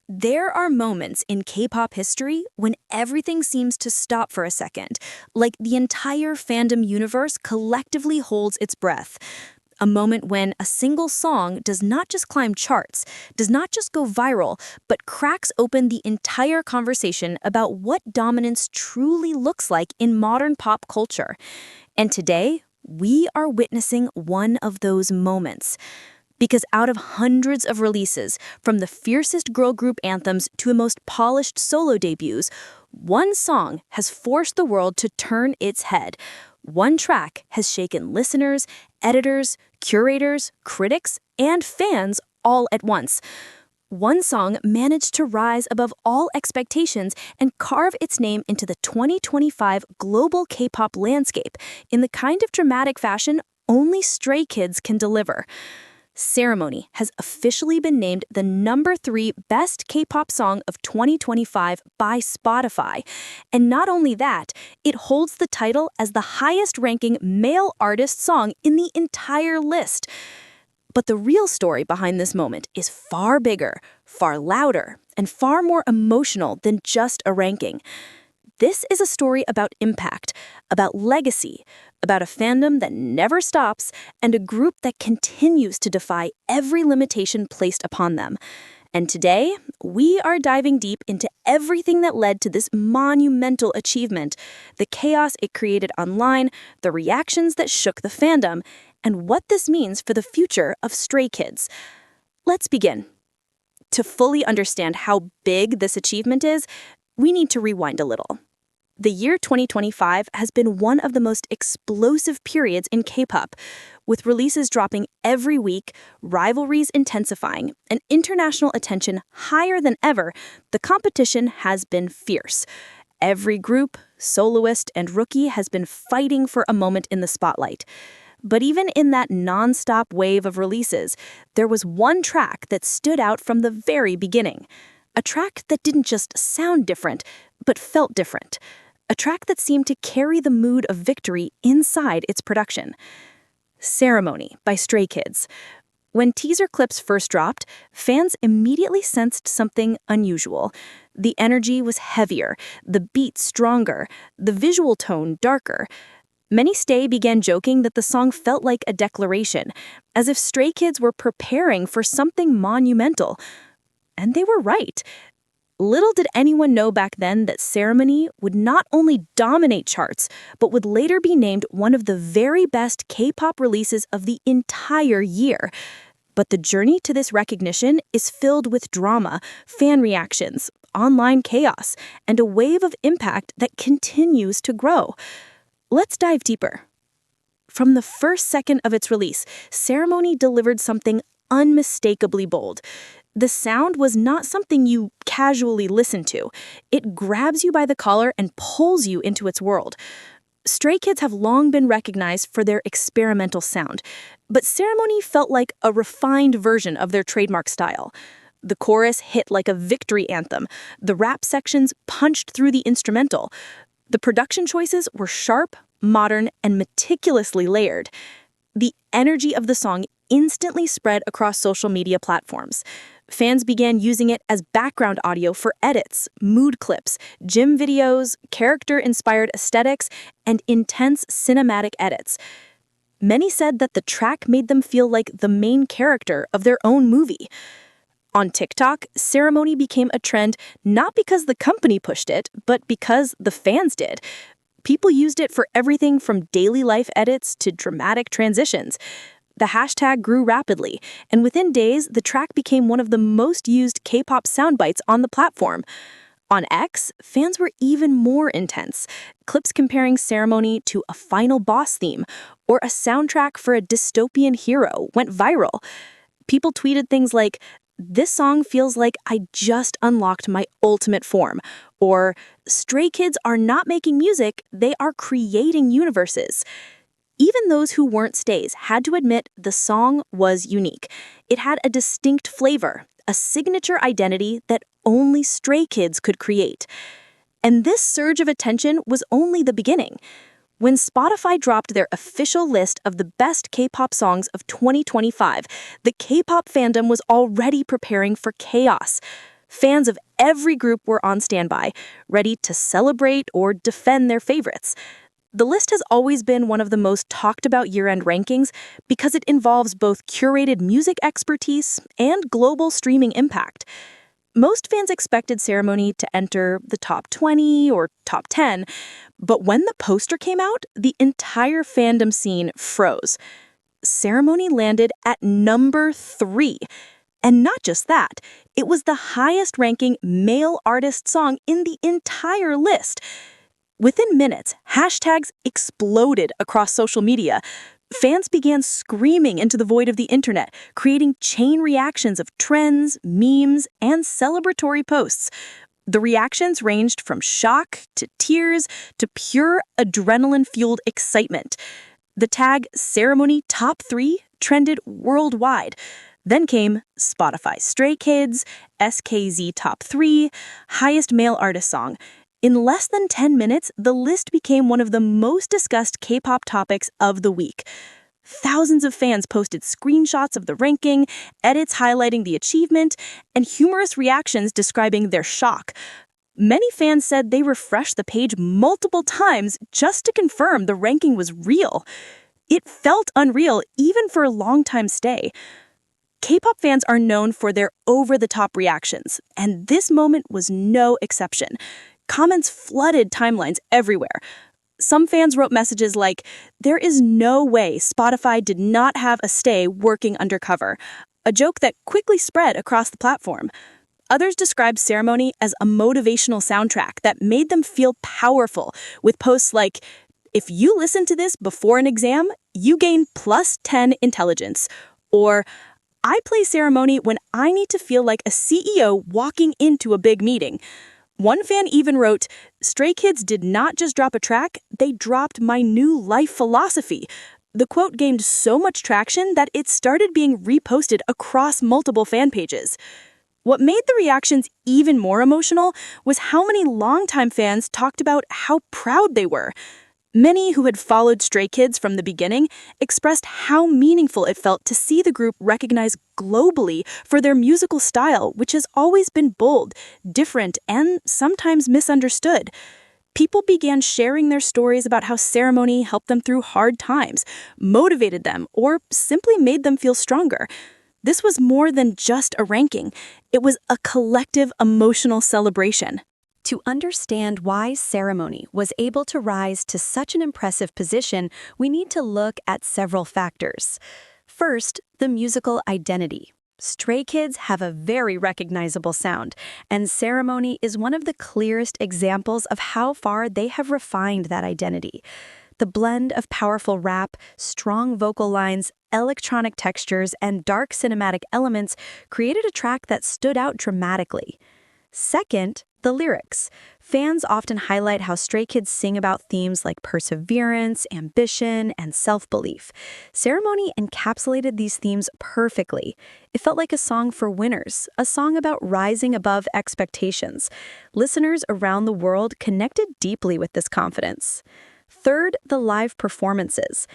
There are moments in K-pop history when everything seems to stop for a second, like the entire fandom universe collectively holds its breath. A moment when a single song does not just climb charts, does not just go viral, but cracks open the entire conversation about what dominance truly looks like in modern pop culture. And today, we are witnessing one of those moments. Because out of hundreds of releases, from the fiercest girl group anthems to the most polished solo debuts, one song has forced the world to turn its head. One track has shaken listeners, editors, curators, critics, and fans all at once. One song managed to rise above all expectations and carve its name into the 2025 global K-pop landscape in the kind of dramatic fashion only StrayKids can deliver. Ceremony has officially been named the #3 best K-pop song of 2025 by Spotify. And not only that, it holds the title as the highest-ranking male artist song in the entire list. But the real story behind this moment is far bigger, far louder, and far more emotional than just a ranking. This is a story about impact, about legacy, about a fandom that never stops, and a group that continues to defy every limitation placed upon them. And today, we are diving deep into everything that led to this monumental achievement, the chaos it created online, the reactions that shook the fandom, and what this means for the future of StrayKids. Let's begin. To fully understand how big this achievement is, we need to rewind a little. The year 2025 has been one of the most explosive periods in K-pop, with releases dropping every week, rivalries intensifying, and international attention higher than ever. The competition has been fierce. Every group, soloist, and rookie has been fighting for a moment in the spotlight. But even in that non-stop wave of releases, there was one track that stood out from the very beginning. A track that didn't just sound different, but felt different. A track that seemed to carry the mood of victory inside its production. Ceremony by StrayKids. When teaser clips first dropped, fans immediately sensed something unusual. The energy was heavier, the beat stronger, the visual tone darker. Many began joking that the song felt like a declaration, as if StrayKids were preparing for something monumental. And they were right. Little did anyone know back then that Ceremony would not only dominate charts, but would later be named one of the very best K-pop releases of the entire year. But the journey to this recognition is filled with drama, fan reactions, online chaos, and a wave of impact that continues to grow. Let's dive deeper. From the first second of its release, Ceremony delivered something unmistakably bold. The sound was not something you casually listen to. It grabs you by the collar and pulls you into its world. StrayKids have long been recognized for their experimental sound, but Ceremony felt like a refined version of their trademark style. The chorus hit like a victory anthem. The rap sections punched through the instrumental. The production choices were sharp, modern, and meticulously layered. The energy of the song instantly spread across social media platforms. Fans began using it as background audio for edits, mood clips, gym videos, character-inspired aesthetics, and intense cinematic edits. Many said that the track made them feel like the main character of their own movie. On TikTok, Ceremony became a trend not because the company pushed it, but because the fans did. People used it for everything from daily life edits to dramatic transitions. The hashtag grew rapidly, and within days, the track became one of the most used K-pop soundbites on the platform. On X, fans were even more intense. Clips comparing Ceremony to a Final Boss theme or a soundtrack for a dystopian hero went viral. People tweeted things like, "This song feels like I just unlocked my ultimate form," or "StrayKids are not making music, they are creating universes." Even those who weren't stays had to admit the song was unique. It had a distinct flavor, a signature identity that only StrayKids could create. And this surge of attention was only the beginning. When Spotify dropped their official list of the best K-pop songs of 2025, the K-pop fandom was already preparing for chaos. Fans of every group were on standby, ready to celebrate or defend their favorites. The list has always been one of the most talked about year-end rankings because it involves both curated music expertise and global streaming impact. Most fans expected Ceremony to enter the top 20 or top 10, but when the poster came out, the entire fandom scene froze. Ceremony landed at number 3. And not just that, it was the highest-ranking male artist song in the entire list. Within minutes, hashtags exploded across social media. Fans began screaming into the void of the internet, creating chain reactions of trends, memes, and celebratory posts. The reactions ranged from shock to tears to pure adrenaline-fueled excitement. The tag Ceremony Top 3 trended worldwide. Then came Spotify StrayKids, SKZ Top 3, Highest Male Artist Song. In less than 10 minutes, the list became one of the most discussed K-pop topics of the week. Thousands of fans posted screenshots of the ranking, edits highlighting the achievement, and humorous reactions describing their shock. Many fans said they refreshed the page multiple times just to confirm the ranking was real. It felt unreal even for a long-time stay. K-pop fans are known for their over-the-top reactions, and this moment was no exception. Comments flooded timelines everywhere. Some fans wrote messages like, "There is no way Spotify did not have a stay working undercover," a joke that quickly spread across the platform. Others described Ceremony as a motivational soundtrack that made them feel powerful, with posts like, "If you listen to this before an exam, you gain +10 intelligence," or "I play Ceremony when I need to feel like a CEO walking into a big meeting." One fan even wrote, "StrayKids did not just drop a track, they dropped my new life philosophy." The quote gained so much traction that it started being reposted across multiple fan pages. What made the reactions even more emotional was how many longtime fans talked about how proud they were. Many who had followed StrayKids from the beginning expressed how meaningful it felt to see the group recognized globally for their musical style, which has always been bold, different, and sometimes misunderstood. People began sharing their stories about how Ceremony helped them through hard times, motivated them, or simply made them feel stronger. This was more than just a ranking. It was a collective emotional celebration. To understand why Ceremony was able to rise to such an impressive position, we need to look at several factors. First, the musical identity. StrayKids have a very recognizable sound, and Ceremony is one of the clearest examples of how far they have refined that identity. The blend of powerful rap, strong vocal lines, electronic textures, and dark cinematic elements created a track that stood out dramatically. Second, the lyrics. Fans often highlight how StrayKids sing about themes like perseverance, ambition, and self-belief. Ceremony encapsulated these themes perfectly. It felt like a song for winners, a song about rising above expectations. Listeners around the world connected deeply with this confidence. Third, the live performances.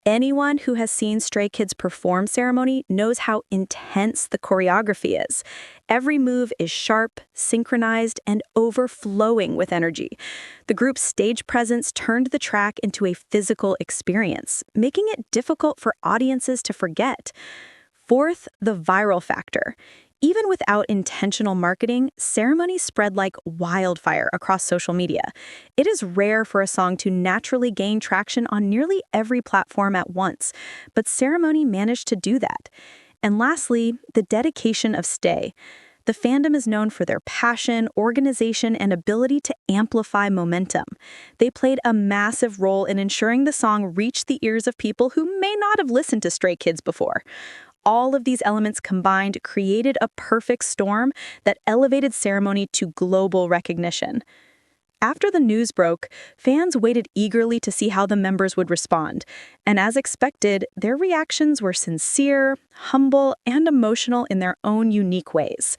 Anyone who has seen StrayKids perform Ceremony knows how intense the choreography is. Every move is sharp, synchronized, and overflowing with energy. The group's stage presence turned the track into a physical experience, making it difficult for audiences to forget. Fourth, the viral factor. Even without intentional marketing, Ceremony spread like wildfire across social media. It is rare for a song to naturally gain traction on nearly every platform at once, but Ceremony managed to do that. And lastly, the dedication of Stay. The fandom is known for their passion, organization, and ability to amplify momentum. They played a massive role in ensuring the song reached the ears of people who may not have listened to StrayKids before. All of these elements combined created a perfect storm that elevated Ceremony to global recognition. After the news broke, fans waited eagerly to see how the members would respond, and as expected, their reactions were sincere, humble, and emotional in their own unique ways.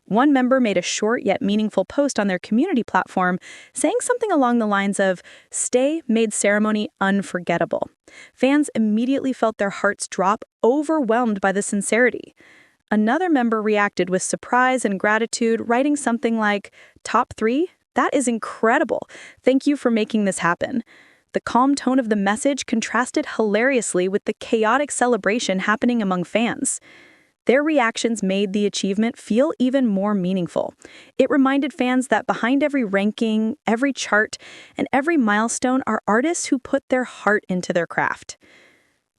One member made a short yet meaningful post on their community platform saying something along the lines of, "Stay made Ceremony unforgettable." Fans immediately felt their hearts drop, overwhelmed by the sincerity. Another member reacted with surprise and gratitude, writing something like, "Top 3? That is incredible. Thank you for making this happen." The calm tone of the message contrasted hilariously with the chaotic celebration happening among fans. Their reactions made the achievement feel even more meaningful. It reminded fans that behind every ranking, every chart, and every milestone are artists who put their heart into their craft.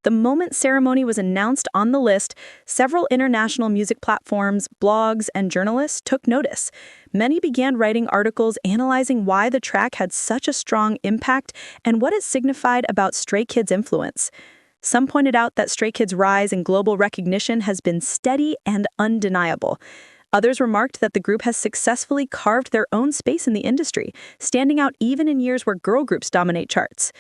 The moment Ceremony was announced on the list, several international music platforms, blogs, and journalists took notice. Many began writing articles analyzing why the track had such a strong impact and what it signified about StrayKids' influence. Some pointed out that StrayKids' rise in global recognition has been steady and undeniable. Others remarked that the group has successfully carved their own space in the industry, standing out even in years where girl groups dominate charts.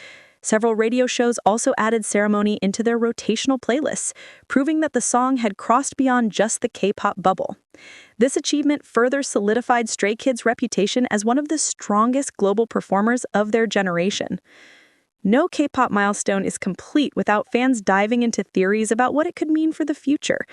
Several radio shows also added Ceremony into their rotational playlists, proving that the song had crossed beyond just the K-pop bubble. This achievement further solidified StrayKids' reputation as one of the strongest global performers of their generation. No K-pop milestone is complete without fans diving into theories about what it could mean for the future.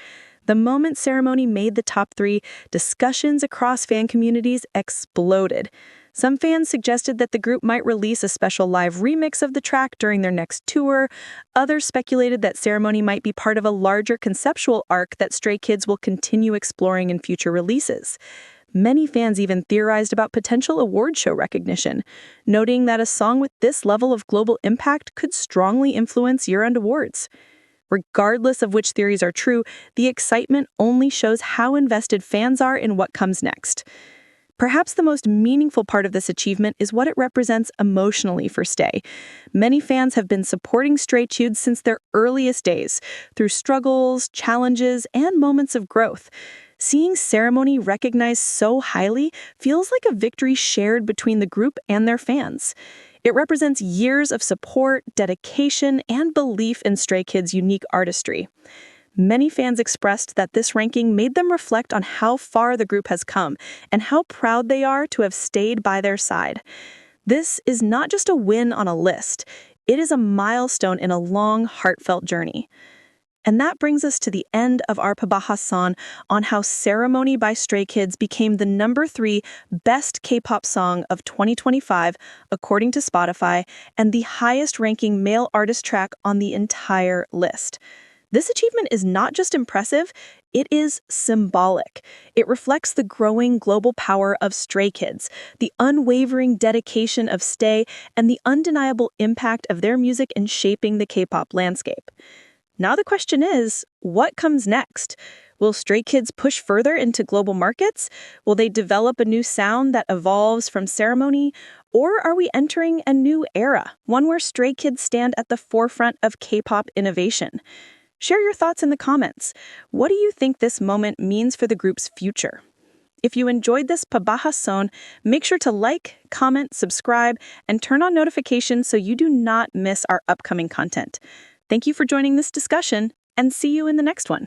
The moment Ceremony made the top 3, discussions across fan communities exploded. Some fans suggested that the group might release a special live remix of the track during their next tour. Others speculated that Ceremony might be part of a larger conceptual arc that StrayKids will continue exploring in future releases. Many fans even theorized about potential award show recognition, noting that a song with this level of global impact could strongly influence year-end awards. Regardless of which theories are true, the excitement only shows how invested fans are in what comes next. Perhaps the most meaningful part of this achievement is what it represents emotionally for Stay. Many fans have been supporting StrayKids since their earliest days, through struggles, challenges, and moments of growth. Seeing Ceremony recognized so highly feels like a victory shared between the group and their fans. It represents years of support, dedication, and belief in StrayKids' unique artistry. Many fans expressed that this ranking made them reflect on how far the group has come and how proud they are to have stayed by their side. This is not just a win on a list, it is a milestone in a long, heartfelt journey. And that brings us to the end of our pabahasan on how Ceremony by StrayKids became the number 3 best K-pop song of 2025, according to Spotify, and the highest-ranking male artist track on the entire list. This achievement is not just impressive, it is symbolic. It reflects the growing global power of StrayKids, the unwavering dedication of Stay, and the undeniable impact of their music in shaping the K-pop landscape. Now the question is, what comes next? Will StrayKids push further into global markets? Will they develop a new sound that evolves from Ceremony? Or are we entering a new era, one where StrayKids stand at the forefront of K-pop innovation? Share your thoughts in the comments. What do you think this moment means for the group's future? If you enjoyed this pabahason, make sure to like, comment, subscribe, and turn on notifications so you do not miss our upcoming content. Thank you for joining this discussion, and see you in the next one.